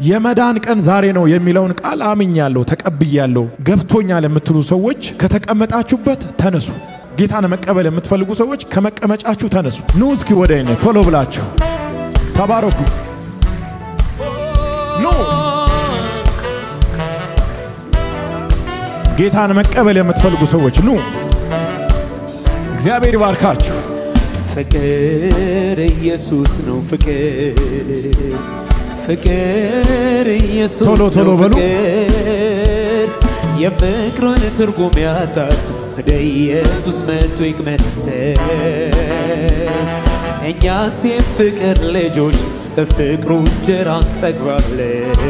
የመዳን ቀን ዛሬ ነው የሚለውን ቃል አምኛለሁ ተቀብያለሁ ገብቶኛል የምትሉ ሰዎች ከተቀመጣችሁበት ተነሱ ጌታን መቀበል የምትፈልጉ ሰዎች ከመቀመጫችሁ ተነሱ ኑ እስኪ ወደ እኔ ቶሎ ብላችሁ ተባረኩ ኑ ጌታን መቀበል የምትፈልጉ ሰዎች ኑ እግዚአብሔር ይባርካችሁ ፍቅር ኢየሱስ ነው ፍቅር ኢየሱስ ቶሎ በሉ የፍቅሩን ትርጉም ያጣስ ወደ ኢየሱስ መጥቶ ይቅመሰን እኛስ የፍቅር ልጆች በፍቅሩ እንጀራ እንጠግባለን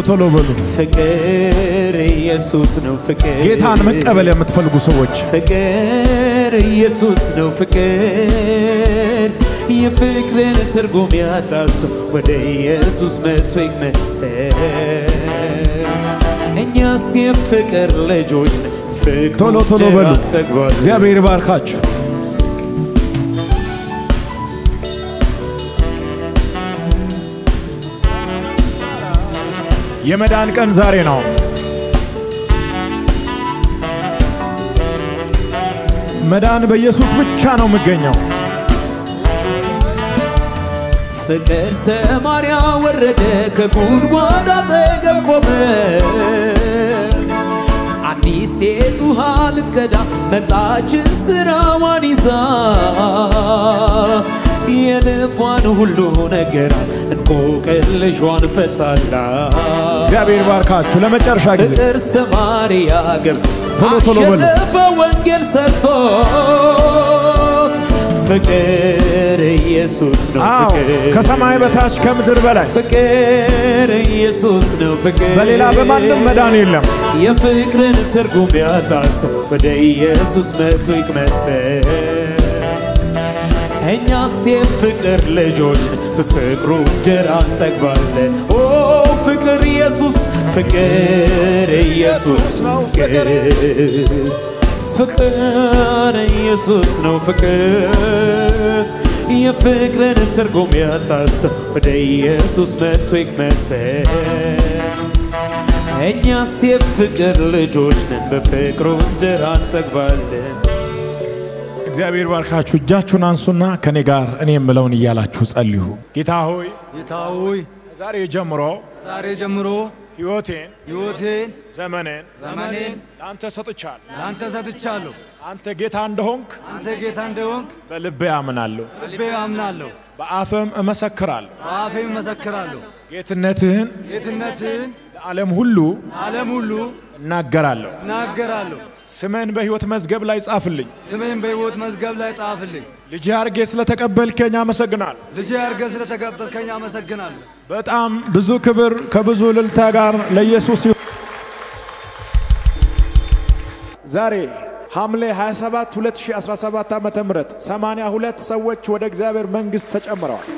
ቶሎ በሉ ፍቅር ኢየሱስ ነው ፍቅር ጌታን መቀበል የምትፈልጉ ሰዎች ፍቅር ኢየሱስ ነው ፍቅር የፍቅርን ትርጉም ያጣስ ወደ ኢየሱስ መጥቶ ይቅመሰን እኛስ የፍቅር ልጆች ፍቅሩ ቶሎ በሉ እግዚአብሔር ይባርካችሁ የመዳን ቀን ዛሬ ነው መዳን በኢየሱስ ብቻ ነው የሚገኘው ፍቅር ሰማርያ ወረደ ከጉድጓድ አጠገብ ቆመ አንዲት ሴት ውሃ ልትቀዳ መጣች ስራዋን ይዛ የልቧን ሁሉ ነገራት እንቆቅልሿን ፈታላት እግዚአብሔር ባርካችሁ ለመጨረሻ ጊዜ ፍቅር ሰማርያ ገብቶ ቶሎ በሉ አሸነፈ ወንጌል ሰርቶ ፍቅር ኢየሱስ ነው ፍቅር ከሰማይ በታች ከምድር በላይ ፍቅር ኢየሱስ ነው ፍቅር በሌላ በማንም መዳን የለም የፍቅርን ትርጉም ያጣስ ወደ ኢየሱስ መጥቶ ይቅመሰን እኛስ የፍቅር ልጆች በፍቅሩ እንጀራ እንጠግባለን ኦ ፍቅር ኢየሱስ ነው ፍቅር ፍቅር ኢየሱስ ነው ፍቅር የፍቅርን ትርጉም ያጣስ ወደ ኢየሱስ መጥቶ ይቅመሰን እኛስ የፍቅር ልጆች ነን በፍቅሩ እንጀራ እንጠግባለን እግዚአብሔር ባርካችሁ እጃችሁን አንሱና ከኔ ጋር እኔ የምለውን ይያላችሁ ጸልዩ ጌታ ሆይ ዛሬ ጀምሮ ሕይወቴን ዘመኔን ላንተ ሰጥቻለሁ አንተ ጌታ እንደሆንክ በልቤ አምናለሁ በአፌም እመሰክራለሁ ጌትነትህን ለዓለም ሁሉ እናገራለሁ ስሜን በሕይወት መዝገብ ላይ ጻፍልኝ ልጅ አርጌ ስለተቀበልከኝ አመሰግናለሁ በጣም ብዙ ክብር ከብዙ ልልታ ጋር ለኢየሱስ ዛሬ ሐምሌ 27 2017 ዓ.ም 82 ሰዎች ወደ እግዚአብሔር መንግስት ተጨምረዋል